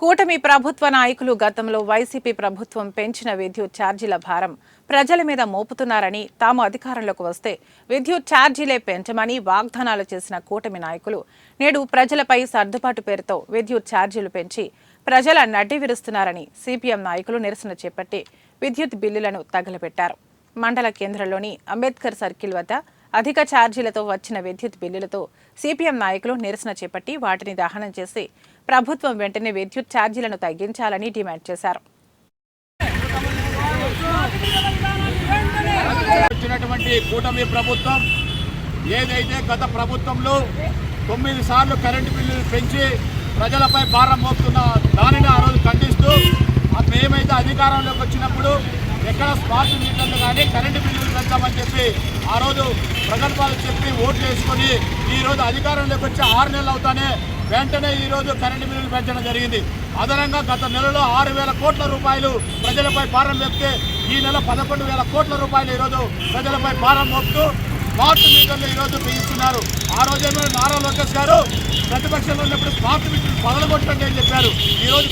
కూటమి ప్రభుత్వ నాయకులు గతంలో వైసీపీ ప్రభుత్వం పెంచిన విద్యుత్ ఛార్జీల భారం ప్రజల మీద మోపుతున్నారని, తాము అధికారంలోకి వస్తే విద్యుత్ ఛార్జీలే పెంచమని వాగ్దానాలు చేసిన కూటమి నాయకులు నేడు ప్రజలపై సర్దుబాటు పేరుతో విద్యుత్ ఛార్జీలు పెంచి ప్రజల నడ్డి విరుస్తున్నారని సిపిఎం నాయకులు నిరసన చేపట్టి విద్యుత్ బిల్లులను తగలబెట్టారు. మండల కేంద్రంలోని అంబేద్కర్ సర్కిల్ వద్ద అధిక ఛార్జీలతో వచ్చిన విద్యుత్ బిల్లులతో సిపిఎం నాయకులు నిరసన చేపట్టి వాటిని దహనం చేసి ప్రభుత్వం వెంటనే విద్యుత్ ఛార్జీలను తగ్గించాలని డిమాండ్ చేశారు. కూటమి ప్రభుత్వం ఏదైతే గత ప్రభుత్వంలో 9 సార్లు కరెంటు బిల్లులు పెంచి ప్రజలపై భారం మోపుతున్న దానిని ఆ రోజు ఖండిస్తూ మేమైతే అధికారంలోకి వచ్చినప్పుడు ఎక్కడ స్మార్ట్ మీటర్లు కానీ కరెంటు బిల్లులు పెంచామని చెప్పి ఆ రోజు ప్రగల్భాలు చెప్పి ఓట్లు వేసుకొని ఈరోజు అధికారంలోకి వచ్చి 6 నెలలు అవుతానే వెంటనే ఈరోజు కరెంటు బిల్లులు పెంచడం జరిగింది. అదనంగా గత నెలలో 6,000 కోట్ల రూపాయలు ప్రజలపై భారం మోపితే ఈ నెల 11,000 కోట్ల రూపాయలు ఈరోజు ప్రజలపై భారం మోపుతూ స్మార్ట్ మీటర్లు ఈరోజు బిగిస్తున్నారు. ఆ రోజేమో నారా లోకేష్ గారు ప్రతిపక్షంలో ఉన్నప్పుడు స్మార్ట్ మీటర్లు పగలగొట్టండి అని చెప్పారు. ఈరోజు